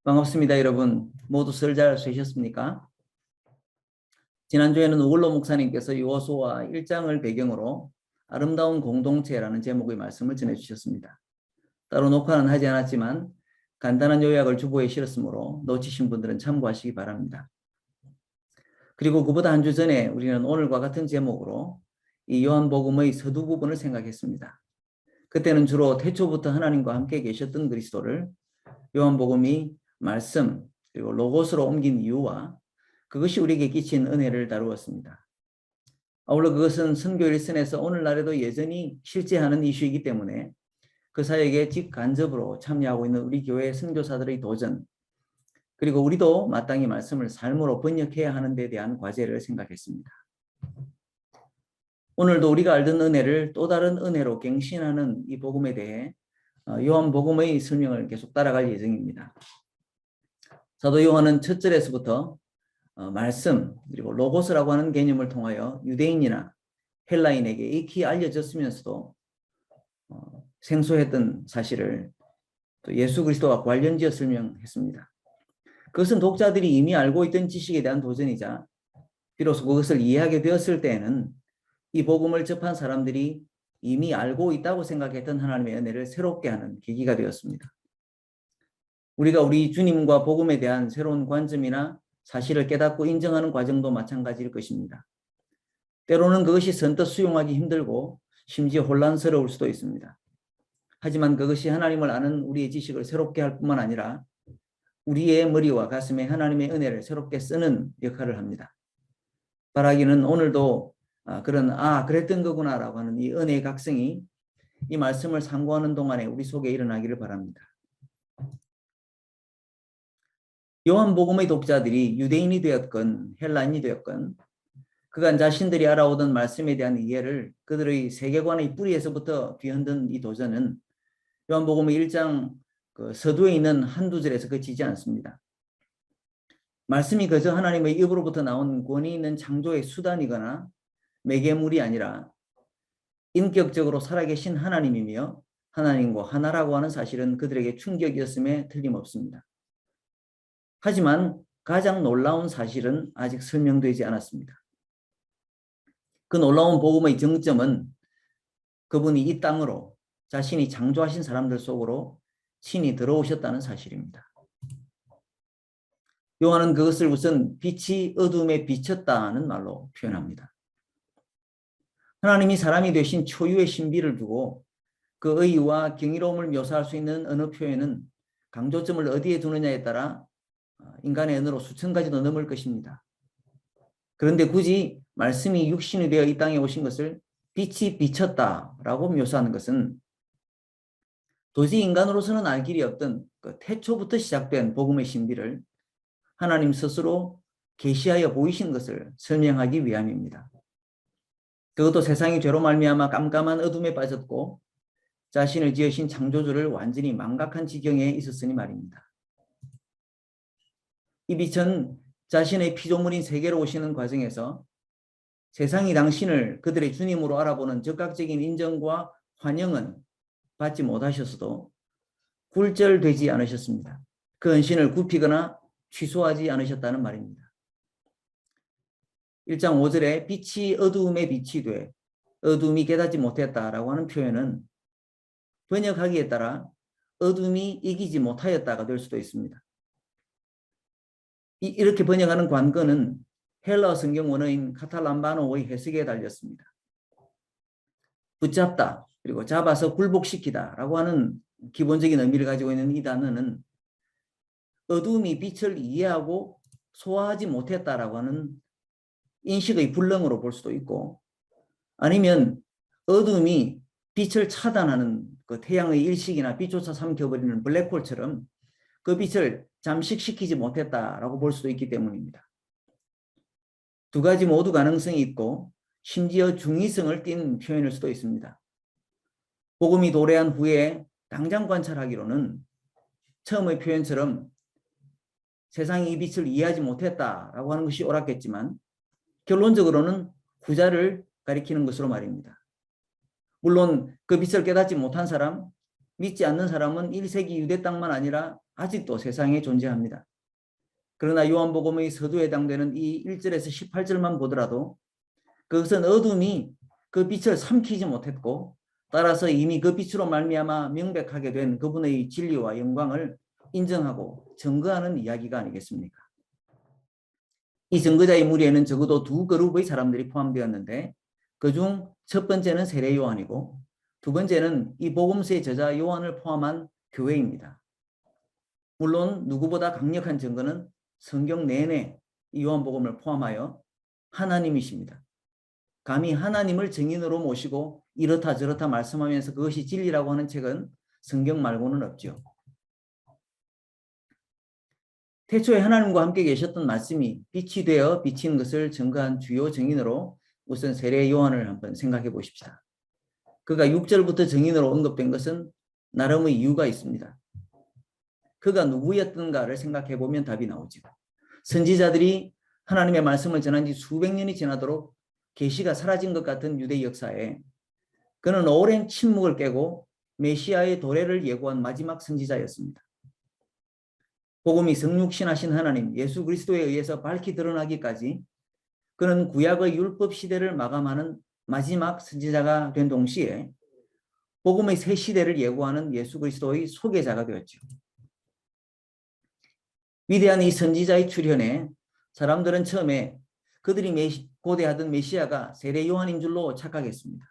반갑습니다, 여러분. 모두 설 잘 쉬셨습니까? 지난주에는 우글로 목사님께서 요호수아 1장을 배경으로 아름다운 공동체라는 제목의 말씀을 전해주셨습니다. 따로 녹화는 하지 않았지만 간단한 요약을 주보에 실었으므로 놓치신 분들은 참고하시기 바랍니다. 그리고 그보다 한 주 전에 우리는 오늘과 같은 제목으로 이 요한복음의 서두 부분을 생각했습니다. 그때는 주로 태초부터 하나님과 함께 계셨던 그리스도를 요한복음이 말씀 그리고 로고스로 옮긴 이유와 그것이 우리에게 끼친 은혜를 다루었습니다. 아울러 그것은 선교 일선에서 오늘날에도 여전히 실제하는 이슈이기 때문에 그 사역에 직간접으로 참여하고 있는 우리 교회 선교사들의 도전, 그리고 우리도 마땅히 말씀을 삶으로 번역해야 하는 데 대한 과제를 생각했습니다. 오늘도 우리가 알던 은혜를 또 다른 은혜로 갱신하는 이 복음에 대해 요한복음의 설명을 계속 따라갈 예정입니다. 사도 요한은 첫 절에서부터 말씀 그리고 로고스라고 하는 개념을 통하여 유대인이나 헬라인에게 익히 알려졌으면서도 생소했던 사실을 또 예수 그리스도와 관련지어 설명했습니다. 그것은 독자들이 이미 알고 있던 지식에 대한 도전이자 비로소 그것을 이해하게 되었을 때에는 이 복음을 접한 사람들이 이미 알고 있다고 생각했던 하나님의 은혜를 새롭게 하는 계기가 되었습니다. 우리가 우리 주님과 복음에 대한 새로운 관점이나 사실을 깨닫고 인정하는 과정도 마찬가지일 것입니다. 때로는 그것이 선뜻 수용하기 힘들고 심지어 혼란스러울 수도 있습니다. 하지만 그것이 하나님을 아는 우리의 지식을 새롭게 할 뿐만 아니라 우리의 머리와 가슴에 하나님의 은혜를 새롭게 쓰는 역할을 합니다. 바라기는 오늘도 그런 그랬던 거구나라고 하는 이 은혜의 각성이 이 말씀을 상고하는 동안에 우리 속에 일어나기를 바랍니다. 요한복음의 독자들이 유대인이 되었건 헬라인이 되었건 그간 자신들이 알아오던 말씀에 대한 이해를 그들의 세계관의 뿌리에서부터 뒤흔든 이 도전은 요한복음의 1장 서두에 있는 한두 절에서 그치지 않습니다. 말씀이 그저 하나님의 입으로부터 나온 권위 있는 창조의 수단이거나 매개물이 아니라 인격적으로 살아계신 하나님이며 하나님과 하나라고 하는 사실은 그들에게 충격이었음에 틀림없습니다. 하지만 가장 놀라운 사실은 아직 설명되지 않았습니다. 그 놀라운 복음의 정점은 그분이 이 땅으로 자신이 창조하신 사람들 속으로 친히 들어오셨다는 사실입니다. 요한은 그것을 우선 빛이 어둠에 비쳤다는 말로 표현합니다. 하나님이 사람이 되신 초유의 신비를 두고 그 의와 경이로움을 묘사할 수 있는 언어 표현은 강조점을 어디에 두느냐에 따라 인간의 언어로 수천 가지도 넘을 것입니다. 그런데 굳이 말씀이 육신이 되어 이 땅에 오신 것을 빛이 비쳤다라고 묘사하는 것은 도저히 인간으로서는 알 길이 없던 그 태초부터 시작된 복음의 신비를 하나님 스스로 계시하여 보이신 것을 설명하기 위함입니다. 그것도 세상이 죄로 말미암아 깜깜한 어둠에 빠졌고 자신을 지으신 창조주를 완전히 망각한 지경에 있었으니 말입니다. 이 빛은 자신의 피조물인 세계로 오시는 과정에서 세상이 당신을 그들의 주님으로 알아보는 적극적인 인정과 환영은 받지 못하셨어도 굴절되지 않으셨습니다. 그 헌신을 굽히거나 취소하지 않으셨다는 말입니다. 1장 5절에 빛이 어두움에 빛이 돼 어둠이 깨닫지 못했다라고 하는 표현은 번역하기에 따라 어둠이 이기지 못하였다가 될 수도 있습니다. 이렇게 번역하는 관건은 헬라어 성경 원어인 카탈람바노의 해석에 달렸습니다. 붙잡다 그리고 잡아서 굴복시키다 라고 하는 기본적인 의미를 가지고 있는 이 단어는 어둠이 빛을 이해하고 소화하지 못했다라고 하는 인식의 불능으로 볼 수도 있고 아니면 어둠이 빛을 차단하는 그 태양의 일식이나 빛조차 삼켜버리는 블랙홀처럼 그 빛을 잠식시키지 못했다라고 볼 수도 있기 때문입니다. 두 가지 모두 가능성이 있고 심지어 중의성을 띤 표현일 수도 있습니다. 복음이 도래한 후에 당장 관찰하기로는 처음의 표현처럼 세상이 이 빛을 이해하지 못했다라고 하는 것이 옳았겠지만 결론적으로는 후자를 가리키는 것으로 말입니다. 물론 그 빛을 깨닫지 못한 사람, 믿지 않는 사람은 1세기 유대 땅만 아니라 아직도 세상에 존재합니다. 그러나 요한복음의 서두에 해당되는 이 1절에서 18절만 보더라도 그것은 어둠이 그 빛을 삼키지 못했고 따라서 이미 그 빛으로 말미암아 명백하게 된 그분의 진리와 영광을 인정하고 증거하는 이야기가 아니겠습니까? 이 증거자의 무리에는 적어도 두 그룹의 사람들이 포함되었는데 그중 첫 번째는 세례 요한이고 두 번째는 이 복음서의 저자 요한을 포함한 교회입니다. 물론 누구보다 강력한 증거는 성경 내내 이 요한복음을 포함하여 하나님이십니다. 감히 하나님을 증인으로 모시고 이렇다 저렇다 말씀하면서 그것이 진리라고 하는 책은 성경 말고는 없죠. 태초에 하나님과 함께 계셨던 말씀이 빛이 되어 비친 것을 증거한 주요 증인으로 우선 세례 요한을 한번 생각해 보십시다. 그가 6절부터 증인으로 언급된 것은 나름의 이유가 있습니다. 그가 누구였던가를 생각해 보면 답이 나오죠. 선지자들이 하나님의 말씀을 전한 지 수백 년이 지나도록 계시가 사라진 것 같은 유대 역사에 그는 오랜 침묵을 깨고 메시아의 도래를 예고한 마지막 선지자였습니다. 복음이 성육신하신 하나님 예수 그리스도에 의해서 밝히 드러나기까지 그는 구약의 율법 시대를 마감하는 마지막 선지자가 된 동시에 복음의 새 시대를 예고하는 예수 그리스도의 소개자가 되었죠. 위대한 이 선지자의 출현에 사람들은 처음에 그들이 고대하던 메시아가 세례 요한인 줄로 착각했습니다.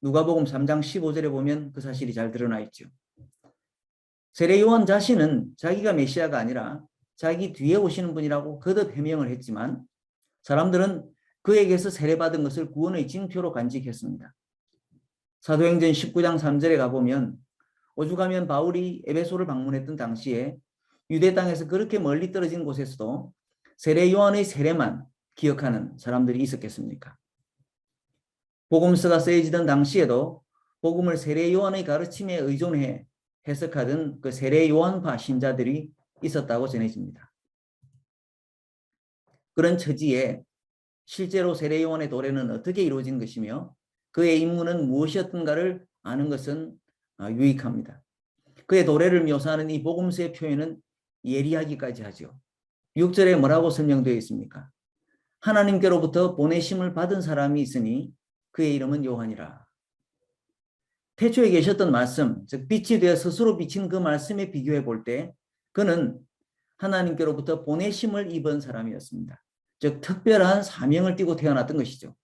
누가복음 3장 15절에 보면 그 사실이 잘 드러나 있죠. 세례 요한 자신은 자기가 메시아가 아니라 자기 뒤에 오시는 분이라고 거듭 해명을 했지만 사람들은 그에게서 세례받은 것을 구원의 징표로 간직했습니다. 사도행전 19장 3절에 가보면 오죽하면 바울이 에베소를 방문했던 당시에 유대 땅에서 그렇게 멀리 떨어진 곳에서도 세례 요한의 세례만 기억하는 사람들이 있었겠습니까? 복음서가 쓰여지던 당시에도 복음을 세례 요한의 가르침에 의존해 해석하던 그 세례 요한파 신자들이 있었다고 전해집니다. 그런 처지에 실제로 세례 요한의 도래는 어떻게 이루어진 것이며 그의 임무는 무엇이었던가를 아는 것은 유익합니다. 그의 도래를 묘사하는 이 복음서의 표현은 예리하기까지 하죠. 6절에 뭐라고 설명되어 있습니까? 하나님께로부터 보내심을 받은 사람이 있으니 그의 이름은 요한이라. 태초에 계셨던 말씀, 즉 빛이 되어 스스로 비친 그 말씀에 비교해 볼 때 그는 하나님께로부터 보내심을 입은 사람이었습니다. 즉 특별한 사명을 띠고 태어났던 것이죠.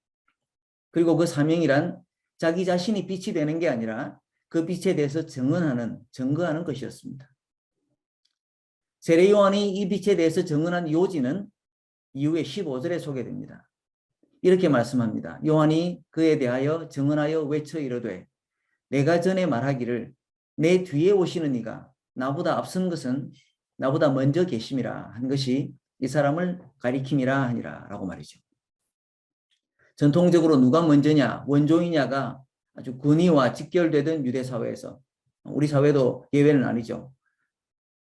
그리고 그 사명이란 자기 자신이 빛이 되는 게 아니라 그 빛에 대해서 증거하는 것이었습니다. 세례 요한이 이 빛에 대해서 증언한 요지는 이후에 15절에 소개됩니다. 이렇게 말씀합니다. 요한이 그에 대하여 증언하여 외쳐 이르되 내가 전에 말하기를 내 뒤에 오시는 이가 나보다 앞선 것은 나보다 먼저 계심이라 한 것이 이 사람을 가리킴이라 하니라 라고 말이죠. 전통적으로 누가 먼저냐 원조이냐가 아주 권위와 직결되던 유대 사회에서 우리 사회도 예외는 아니죠.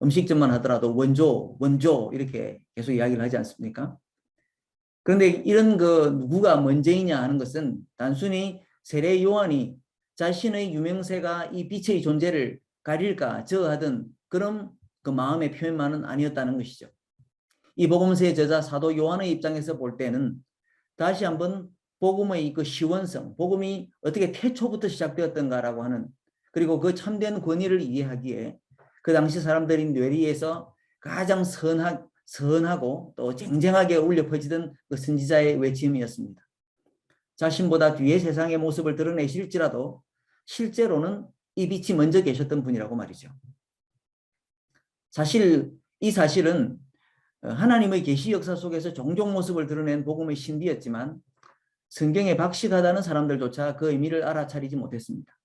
음식점만 하더라도 원조 이렇게 계속 이야기를 하지 않습니까? 그런데 이런 누구가 먼저이냐 하는 것은 단순히 세례 요한이 자신의 유명세가 이 빛의 존재를 가릴까 저하던 그런 그 마음의 표현만은 아니었다는 것이죠. 이 복음서의 저자 사도 요한의 입장에서 볼 때는 다시 한번 복음의 그 시원성, 복음이 어떻게 태초부터 시작되었던가라고 하는 그리고 그 참된 권위를 이해하기에 그 당시 사람들이 뇌리에서 가장 선하고 또 쟁쟁하게 울려 퍼지던 그 선지자의 외침이었습니다. 자신보다 뒤에 세상의 모습을 드러내실지라도 실제로는 이 빛이 먼저 계셨던 분이라고 말이죠. 이 사실은 하나님의 계시 역사 속에서 종종 모습을 드러낸 복음의 신비였지만 성경에 박식하다는 사람들조차 그 의미를 알아차리지 못했습니다.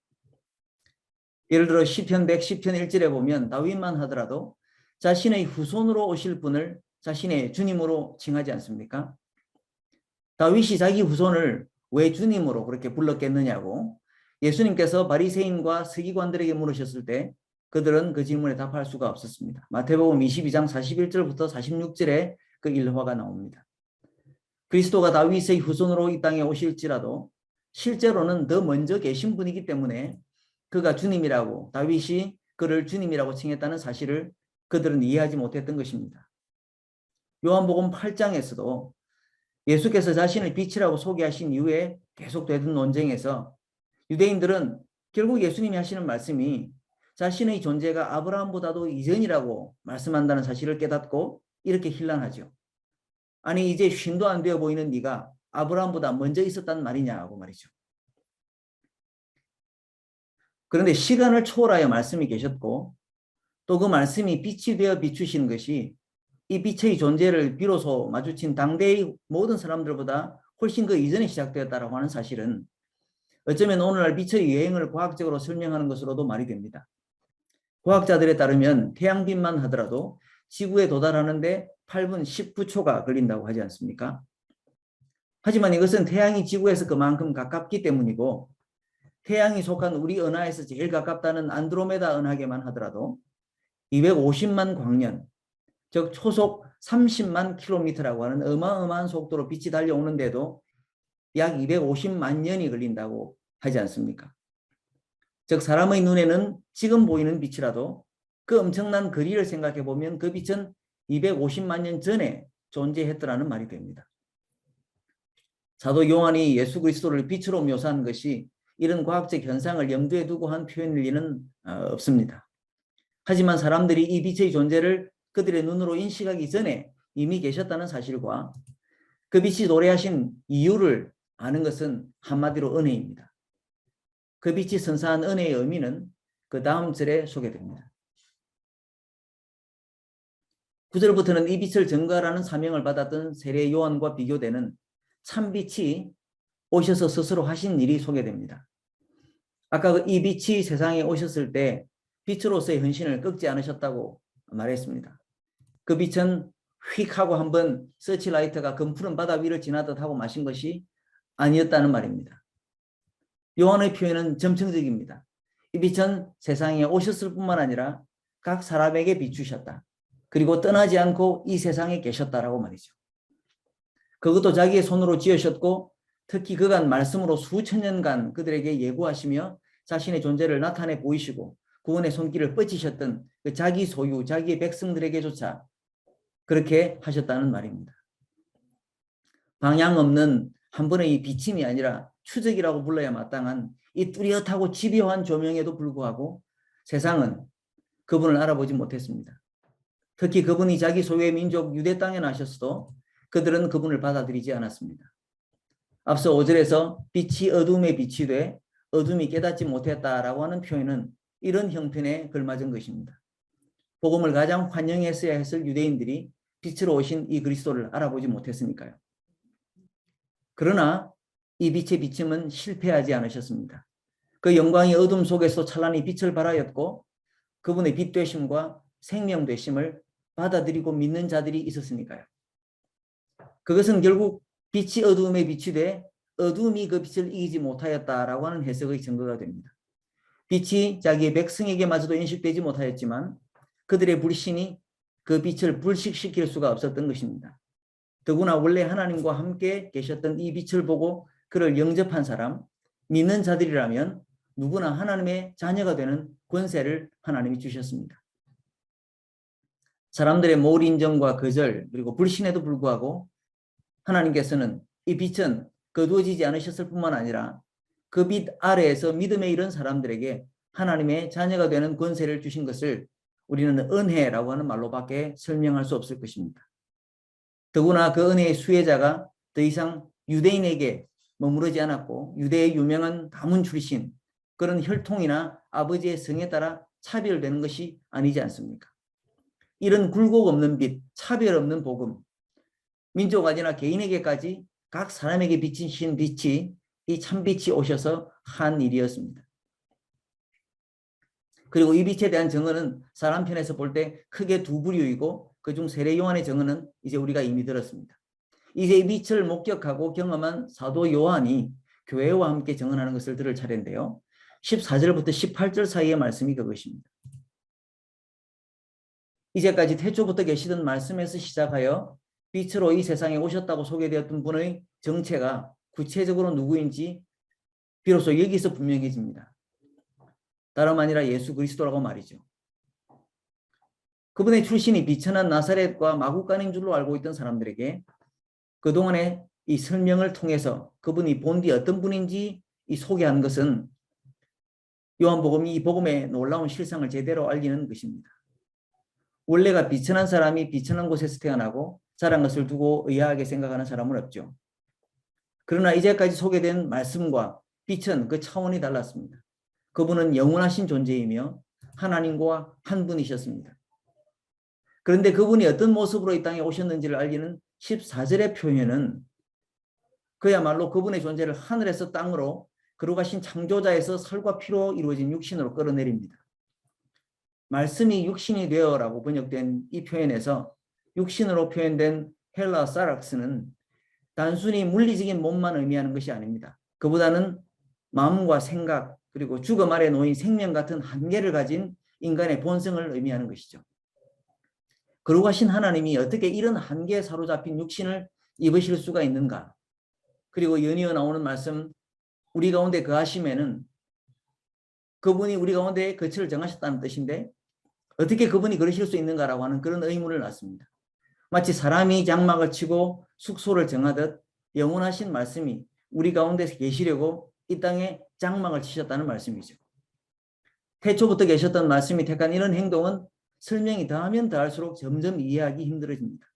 예를 들어 시편 110편 1절에 보면 다윗만 하더라도 자신의 후손으로 오실 분을 자신의 주님으로 칭하지 않습니까? 다윗이 자기 후손을 왜 주님으로 그렇게 불렀겠느냐고 예수님께서 바리새인과 서기관들에게 물으셨을 때 그들은 그 질문에 답할 수가 없었습니다. 마태복음 22장 41절부터 46절에 그 일화가 나옵니다. 그리스도가 다윗의 후손으로 이 땅에 오실지라도 실제로는 더 먼저 계신 분이기 때문에 그가 주님이라고, 다윗이 그를 주님이라고 칭했다는 사실을 그들은 이해하지 못했던 것입니다. 요한복음 8장에서도 예수께서 자신을 빛이라고 소개하신 이후에 계속되던 논쟁에서 유대인들은 결국 예수님이 하시는 말씀이 자신의 존재가 아브라함보다도 이전이라고 말씀한다는 사실을 깨닫고 이렇게 hir난하죠. 아니 이제 쉼도 안 되어 보이는 네가 아브라함보다 먼저 있었단 말이냐고 말이죠. 그런데 시간을 초월하여 말씀이 계셨고 또 그 말씀이 빛이 되어 비추신 것이 이 빛의 존재를 비로소 마주친 당대의 모든 사람들보다 훨씬 그 이전에 시작되었다라고 하는 사실은 어쩌면 오늘날 빛의 유행을 과학적으로 설명하는 것으로도 말이 됩니다. 과학자들에 따르면 태양빛만 하더라도 지구에 도달하는데 8분 19초가 걸린다고 하지 않습니까? 하지만 이것은 태양이 지구에서 그만큼 가깝기 때문이고 태양이 속한 우리 은하에서 제일 가깝다는 안드로메다 은하계만 하더라도 250만 광년, 즉 초속 30만 킬로미터라고 하는 어마어마한 속도로 빛이 달려오는데도 약 250만 년이 걸린다고 하지 않습니까? 즉 사람의 눈에는 지금 보이는 빛이라도 그 엄청난 거리를 생각해 보면 그 빛은 250만 년 전에 존재했더라는 말이 됩니다. 사도 요한이 예수 그리스도를 빛으로 묘사한 것이 이런 과학적 현상을 염두에 두고 한 표현일 리는 없습니다. 하지만 사람들이 이 빛의 존재를 그들의 눈으로 인식하기 전에 이미 계셨다는 사실과 그 빛이 도래하신 이유를 아는 것은 한마디로 은혜입니다. 그 빛이 선사한 은혜의 의미는 그 다음 절에 소개됩니다. 9절부터는 이 빛을 증거하라는 사명을 받았던 세례 요한과 비교되는 참빛이 오셔서 스스로 하신 일이 소개됩니다. 아까 이 빛이 세상에 오셨을 때 빛으로서의 헌신을 꺾지 않으셨다고 말했습니다. 그 빛은 휙 하고 한번 서치라이트가 검푸른 바다 위를 지나듯 하고 마신 것이 아니었다는 말입니다. 요한의 표현은 점층적입니다. 이 빛은 세상에 오셨을 뿐만 아니라 각 사람에게 비추셨다. 그리고 떠나지 않고 이 세상에 계셨다라고 말이죠. 그것도 자기의 손으로 지으셨고 특히 그간 말씀으로 수천 년간 그들에게 예고하시며 자신의 존재를 나타내 보이시고 구원의 손길을 뻗치셨던 그 자기 소유, 자기의 백성들에게조차 그렇게 하셨다는 말입니다. 방향 없는 한 번의 이 비침이 아니라 추적이라고 불러야 마땅한 이 뚜렷하고 집요한 조명에도 불구하고 세상은 그분을 알아보지 못했습니다. 특히 그분이 자기 소유의 민족 유대 땅에 나셨어도 그들은 그분을 받아들이지 않았습니다. 앞서 5절에서 빛이 어둠에 빛이 돼 어둠이 깨닫지 못했다라고 하는 표현은 이런 형편에 걸맞은 것입니다. 복음을 가장 환영했어야 했을 유대인들이 빛으로 오신 이 그리스도를 알아보지 못했으니까요. 그러나 이 빛의 비침은 실패하지 않으셨습니다. 그 영광이 어둠 속에서 찬란히 빛을 발하였고 그분의 빛 되심과 생명 되심을 받아들이고 믿는 자들이 있었으니까요. 그것은 결국 빛이 어둠에 빛이 돼 어둠이 그 빛을 이기지 못하였다라고 하는 해석의 증거가 됩니다. 빛이 자기의 백성에게마저도 인식되지 못하였지만 그들의 불신이 그 빛을 불식시킬 수가 없었던 것입니다. 더구나 원래 하나님과 함께 계셨던 이 빛을 보고 그를 영접한 사람, 믿는 자들이라면 누구나 하나님의 자녀가 되는 권세를 하나님이 주셨습니다. 사람들의 몰인정과 거절 그리고 불신에도 불구하고 하나님께서는 이 빛은 거두어지지 않으셨을 뿐만 아니라 그 빛 아래에서 믿음에 이른 사람들에게 하나님의 자녀가 되는 권세를 주신 것을 우리는 은혜라고 하는 말로밖에 설명할 수 없을 것입니다. 더구나 그 은혜의 수혜자가 더 이상 유대인에게 머무르지 않았고 유대의 유명한 가문 출신 그런 혈통이나 아버지의 성에 따라 차별되는 것이 아니지 않습니까? 이런 굴곡 없는 빛, 차별 없는 복음, 민족 아니나 개인에게까지 각 사람에게 비치신 빛이 이 참빛이 오셔서 한 일이었습니다. 그리고 이 빛에 대한 정언은 사람 편에서 볼 때 크게 두 부류이고 그중 세례 요한의 정언은 이제 우리가 이미 들었습니다. 이제 이 빛을 목격하고 경험한 사도 요한이 교회와 함께 정언하는 것을 들을 차례인데요. 14절부터 18절 사이의 말씀이 그것입니다. 이제까지 태초부터 계시던 말씀에서 시작하여 빛으로 이 세상에 오셨다고 소개되었던 분의 정체가 구체적으로 누구인지 비로소 여기서 분명해집니다. 다름 아니라 예수 그리스도라고 말이죠. 그분의 출신이 비천한 나사렛과 마구간인 줄로 알고 있던 사람들에게 그동안의 이 설명을 통해서 그분이 본디 어떤 분인지 이 소개한 것은 요한복음이 이 복음의 놀라운 실상을 제대로 알리는 것입니다. 원래가 비천한 사람이 비천한 곳에서 태어나고 자란 것을 두고 의아하게 생각하는 사람은 없죠. 그러나 이제까지 소개된 말씀과 비천 그 차원이 달랐습니다. 그분은 영원하신 존재이며 하나님과 한 분이셨습니다. 그런데 그분이 어떤 모습으로 이 땅에 오셨는지를 알리는 14절의 표현은 그야말로 그분의 존재를 하늘에서 땅으로 거룩하신 창조자에서 살과 피로 이루어진 육신으로 끌어내립니다. 말씀이 육신이 되어라고 번역된 이 표현에서 육신으로 표현된 헬라 사락스는 단순히 물리적인 몸만 의미하는 것이 아닙니다. 그보다는 마음과 생각 그리고 죽음 아래 놓인 생명 같은 한계를 가진 인간의 본성을 의미하는 것이죠. 거룩하신 하나님이 어떻게 이런 한계에 사로잡힌 육신을 입으실 수가 있는가? 그리고 연이어 나오는 말씀 우리 가운데 거하심에는 그분이 우리 가운데 거처를 정하셨다는 뜻인데 어떻게 그분이 그러실 수 있는가라고 하는 그런 의문을 낳습니다. 마치 사람이 장막을 치고 숙소를 정하듯 영원하신 말씀이 우리 가운데서 계시려고 이 땅에 장막을 치셨다는 말씀이죠. 태초부터 계셨던 말씀이 택한 이런 행동은 설명이 더하면 더할수록 점점 이해하기 힘들어집니다.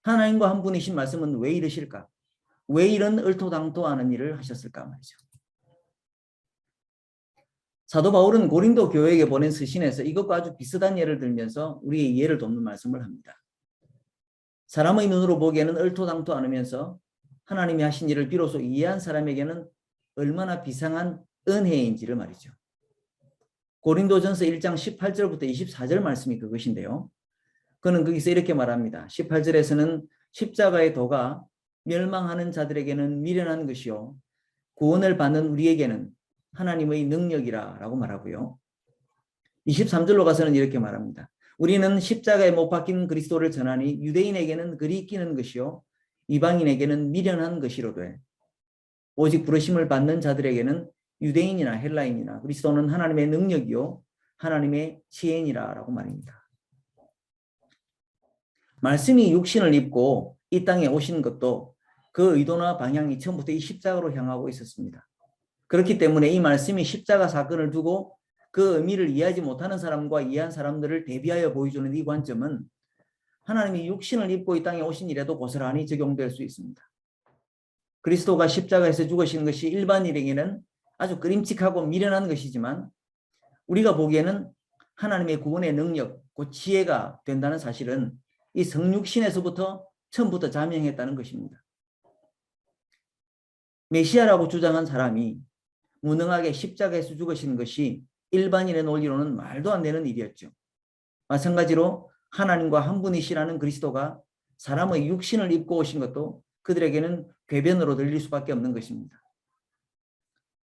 하나님과 한 분이신 말씀은 왜 이러실까? 왜 이런 얼토당토하는 일을 하셨을까 말이죠. 사도 바울은 고린도 교회에게 보낸 서신에서 이것과 아주 비슷한 예를 들면서 우리의 이해를 돕는 말씀을 합니다. 사람의 눈으로 보기에는 얼토당토 않으면서 하나님이 하신 일을 비로소 이해한 사람에게는 얼마나 비상한 은혜인지를 말이죠. 고린도전서 1장 18절부터 24절 말씀이 그것인데요. 그는 거기서 이렇게 말합니다. 18절에서는 십자가의 도가 멸망하는 자들에게는 미련한 것이요 구원을 받는 우리에게는 하나님의 능력이라 라고 말하고요. 23절로 가서는 이렇게 말합니다. 우리는 십자가에 못 박힌 그리스도를 전하니 유대인에게는 그리 끼는 것이요 이방인에게는 미련한 것이로되 오직 부르심을 받는 자들에게는 유대인이나 헬라인이나 그리스도는 하나님의 능력이요 하나님의 지혜니라 라고 말입니다. 말씀이 육신을 입고 이 땅에 오신 것도 그 의도나 방향이 처음부터 이 십자가로 향하고 있었습니다. 그렇기 때문에 이 말씀이 십자가 사건을 두고 그 의미를 이해하지 못하는 사람과 이해한 사람들을 대비하여 보여주는 이 관점은 하나님이 육신을 입고 이 땅에 오신 일에도 고스란히 적용될 수 있습니다. 그리스도가 십자가에서 죽으신 것이 일반인에게는 아주 끄림칙하고 미련한 것이지만 우리가 보기에는 하나님의 구원의 능력, 그 지혜가 된다는 사실은 이 성육신에서부터 처음부터 자명했다는 것입니다. 메시아라고 주장한 사람이 무능하게 십자가에서 죽으신 것이 일반인의 논리로는 말도 안 되는 일이었죠. 마찬가지로 하나님과 한 분이시라는 그리스도가 사람의 육신을 입고 오신 것도 그들에게는 궤변으로 들릴 수밖에 없는 것입니다.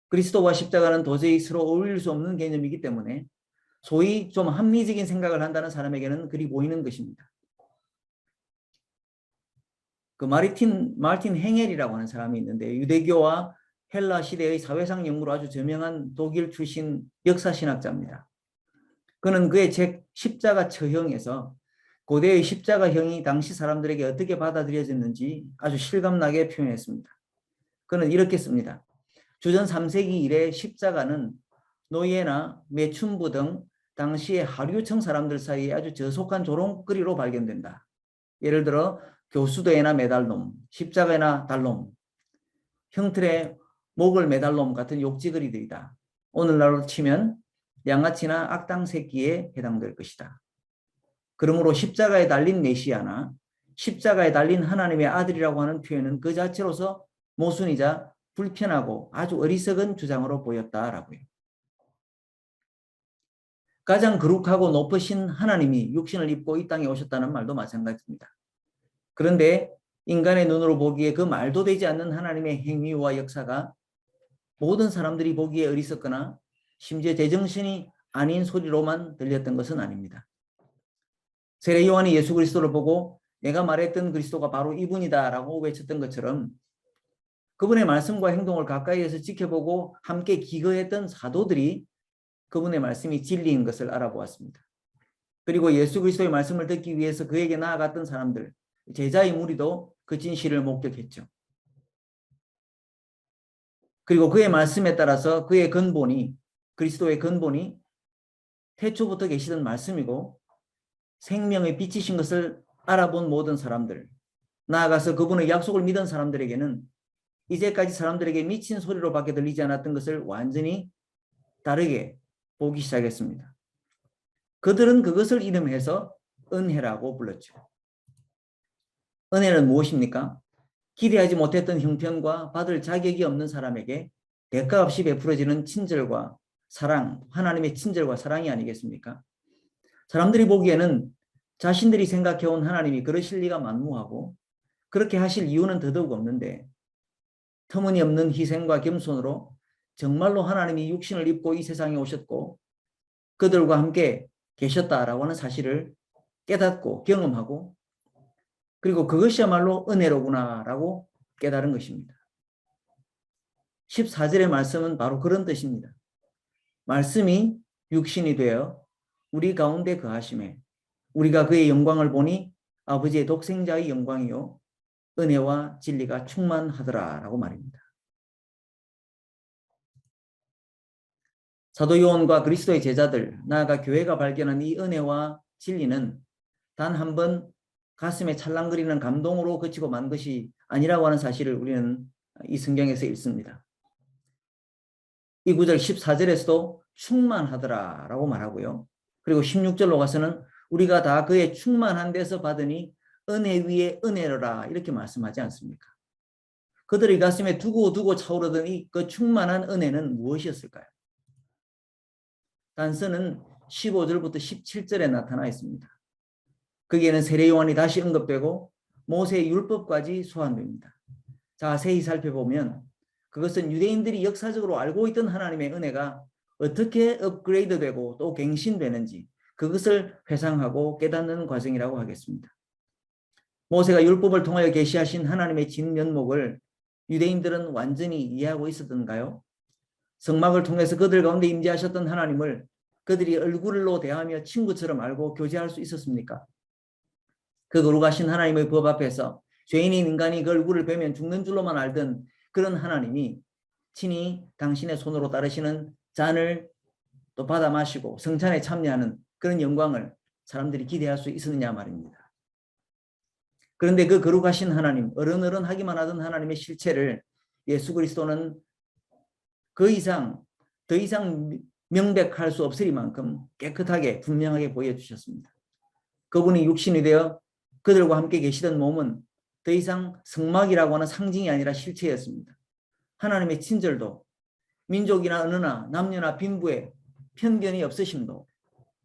그리스도와 십자가는 도저히 서로 어울릴 수 없는 개념이기 때문에 소위 좀 합리적인 생각을 한다는 사람에게는 그리 보이는 것입니다. 그 마르틴 행헬이라고 하는 사람이 있는데 유대교와 헬라 시대의 사회상 연구로 아주 저명한 독일 출신 역사신학자입니다. 그는 그의 책 십자가 처형에서 고대의 십자가형이 당시 사람들에게 어떻게 받아들여졌는지 아주 실감나게 표현했습니다. 그는 이렇게 씁니다. 주전 3세기 이래 십자가는 노예나 매춘부 등 당시의 하류층 사람들 사이에 아주 저속한 조롱거리로 발견된다. 예를 들어 교수도에나 매달놈, 십자가에나 달놈, 형틀에 목을 매달놈 같은 욕지거리들이다. 오늘날로 치면 양아치나 악당 새끼에 해당될 것이다. 그러므로 십자가에 달린 메시아나 십자가에 달린 하나님의 아들이라고 하는 표현은 그 자체로서 모순이자 불편하고 아주 어리석은 주장으로 보였다라고요. 가장 거룩하고 높으신 하나님이 육신을 입고 이 땅에 오셨다는 말도 마찬가지입니다. 그런데 인간의 눈으로 보기에 그 말도 되지 않는 하나님의 행위와 역사가 모든 사람들이 보기에 어리석거나 심지어 제정신이 아닌 소리로만 들렸던 것은 아닙니다. 세례 요한이 예수 그리스도를 보고 내가 말했던 그리스도가 바로 이분이다 라고 외쳤던 것처럼 그분의 말씀과 행동을 가까이에서 지켜보고 함께 기거했던 사도들이 그분의 말씀이 진리인 것을 알아보았습니다. 그리고 예수 그리스도의 말씀을 듣기 위해서 그에게 나아갔던 사람들, 제자의 무리도 그 진실을 목격했죠. 그리고 그의 말씀에 따라서 그의 근본이, 그리스도의 근본이 태초부터 계시던 말씀이고 생명의 빛이신 것을 알아본 모든 사람들, 나아가서 그분의 약속을 믿은 사람들에게는 이제까지 사람들에게 미친 소리로밖에 들리지 않았던 것을 완전히 다르게 보기 시작했습니다. 그들은 그것을 이름해서 은혜라고 불렀죠. 은혜는 무엇입니까? 기대하지 못했던 형편과 받을 자격이 없는 사람에게 대가 없이 베풀어지는 친절과 사랑, 하나님의 친절과 사랑이 아니겠습니까? 사람들이 보기에는 자신들이 생각해온 하나님이 그러실 리가 만무하고 그렇게 하실 이유는 더더욱 없는데 터무니없는 희생과 겸손으로 정말로 하나님이 육신을 입고 이 세상에 오셨고 그들과 함께 계셨다라고 하는 사실을 깨닫고 경험하고 그리고 그것이야말로 은혜로구나라고 깨달은 것입니다. 14절의 말씀은 바로 그런 뜻입니다. 말씀이 육신이 되어 우리 가운데 거하심에 우리가 그의 영광을 보니 아버지의 독생자의 영광이요 은혜와 진리가 충만하더라라고 말입니다. 사도 요한과 그리스도의 제자들, 나아가 교회가 발견한 이 은혜와 진리는 단 한 번 가슴에 찰랑거리는 감동으로 그치고 만 것이 아니라고 하는 사실을 우리는 이 성경에서 읽습니다. 이 구절 14절에서도 충만하더라라고 말하고요. 그리고 16절로 가서는 우리가 다 그의 충만한 데서 받으니 은혜 위에 은혜로라 이렇게 말씀하지 않습니까? 그들의 가슴에 두고두고 차오르던 이 그 충만한 은혜는 무엇이었을까요? 단서는 15절부터 17절에 나타나 있습니다. 거기에는 세례 요한이 다시 언급되고 모세의 율법까지 소환됩니다. 자세히 살펴보면 그것은 유대인들이 역사적으로 알고 있던 하나님의 은혜가 어떻게 업그레이드되고 또 갱신되는지 그것을 회상하고 깨닫는 과정이라고 하겠습니다. 모세가 율법을 통하여 계시하신 하나님의 진면목을 유대인들은 완전히 이해하고 있었던가요? 성막을 통해서 그들 가운데 임재하셨던 하나님을 그들이 얼굴로 대하며 친구처럼 알고 교제할 수 있었습니까? 그 거룩하신 하나님의 법 앞에서 죄인인 인간이 그 얼굴을 뵈면 죽는 줄로만 알던 그런 하나님이 친히 당신의 손으로 따르시는 잔을 또 받아 마시고 성찬에 참여하는 그런 영광을 사람들이 기대할 수 있었느냐 말입니다. 그런데 그 거룩하신 하나님, 어른어른 하기만 하던 하나님의 실체를 예수 그리스도는 더 이상 명백할 수 없으리만큼 깨끗하게 분명하게 보여주셨습니다. 그분이 육신이 되어 그들과 함께 계시던 몸은 더 이상 성막이라고 하는 상징이 아니라 실체였습니다. 하나님의 친절도 민족이나 언어나 남녀나 빈부에 편견이 없으심도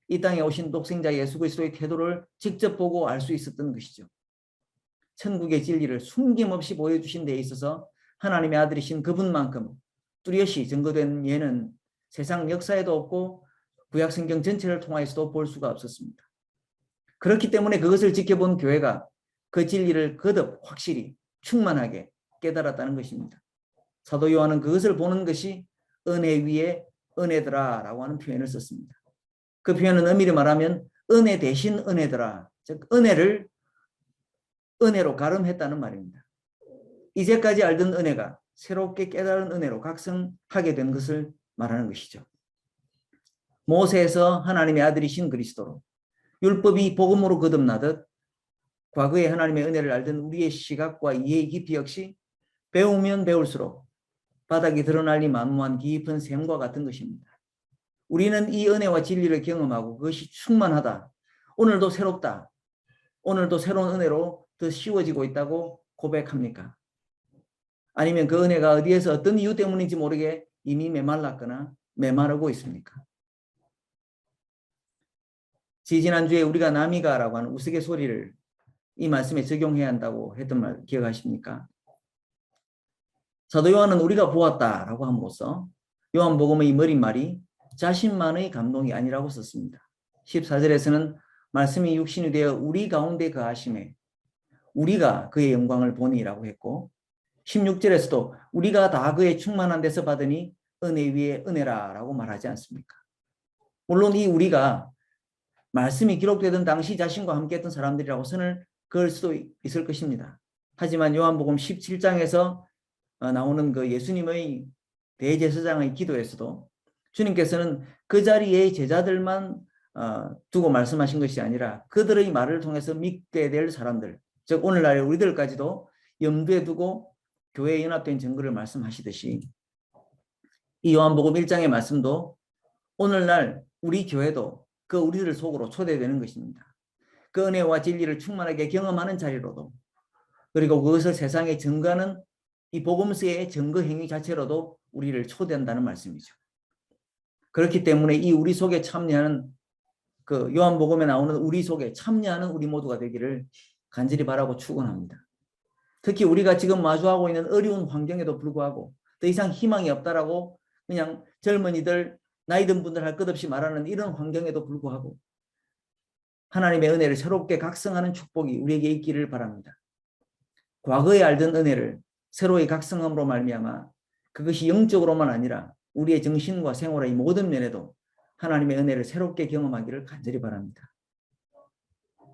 이 땅에 오신 독생자 예수 그리스도의 태도를 직접 보고 알 수 있었던 것이죠. 천국의 진리를 숨김없이 보여주신 데 있어서 하나님의 아들이신 그분만큼 뚜렷이 증거된 예는 세상 역사에도 없고 구약성경 전체를 통하여서도 볼 수가 없었습니다. 그렇기 때문에 그것을 지켜본 교회가 그 진리를 거듭 확실히 충만하게 깨달았다는 것입니다. 사도 요한은 그것을 보는 것이 은혜 위에 은혜더라라고 하는 표현을 썼습니다. 그 표현은 엄밀히 말하면 은혜 대신 은혜더라, 즉 은혜로 가름했다는 말입니다. 이제까지 알던 은혜가 새롭게 깨달은 은혜로 각성하게 된 것을 말하는 것이죠. 모세에서 하나님의 아들이신 그리스도로 율법이 복음으로 거듭나듯 과거에 하나님의 은혜를 알던 우리의 시각과 이해의 깊이 역시 배우면 배울수록 바닥이 드러날리 만무한 깊은 샘과 같은 것입니다. 우리는 이 은혜와 진리를 경험하고 그것이 충만하다, 오늘도 새롭다, 오늘도 새로운 은혜로 더 씌워지고 있다고 고백합니까? 아니면 그 은혜가 어디에서 어떤 이유 때문인지 모르게 이미 메말랐거나 메마르고 있습니까? 지지난주에 우리가 나미가라고 하는 우스갯소리를 이 말씀에 적용해야 한다고 했던 말 기억하십니까? 사도 요한은 우리가 보았다라고 함으로써 요한복음의 머릿말이 자신만의 감동이 아니라고 썼습니다. 14절에서는 말씀이 육신이 되어 우리 가운데 거하심에 우리가 그의 영광을 보니라고 했고 16절에서도 우리가 다 그의 충만한 데서 받으니 은혜 위에 은혜라라고 말하지 않습니까? 물론 이 우리가 말씀이 기록되던 당시 자신과 함께했던 사람들이라고 선을 그을 수도 있을 것입니다. 하지만 요한복음 17장에서 나오는 그 예수님의 대제사장의 기도에서도 주님께서는 그 자리에 제자들만 두고 말씀하신 것이 아니라 그들의 말을 통해서 믿게 될 사람들, 즉 오늘날의 우리들까지도 염두에 두고 교회에 연합된 증거를 말씀하시듯이 이 요한복음 1장의 말씀도 오늘날 우리 교회도 그 우리들 속으로 초대되는 것입니다. 그 은혜와 진리를 충만하게 경험하는 자리로도, 그리고 그것을 세상에 증거하는 이 복음서의 증거 행위 자체로도 우리를 초대한다는 말씀이죠. 그렇기 때문에 이 우리 속에 참여하는 그 요한복음에 나오는 우리 속에 참여하는 우리 모두가 되기를 간절히 바라고 축원합니다. 특히 우리가 지금 마주하고 있는 어려운 환경에도 불구하고 더 이상 희망이 없다라고 그냥 젊은이들, 나이 든 분들 할 것 없이 말하는 이런 환경에도 불구하고 하나님의 은혜를 새롭게 각성하는 축복이 우리에게 있기를 바랍니다. 과거에 알던 은혜를 새로이 각성함으로 말미암아 그것이 영적으로만 아니라 우리의 정신과 생활의 모든 면에도 하나님의 은혜를 새롭게 경험하기를 간절히 바랍니다.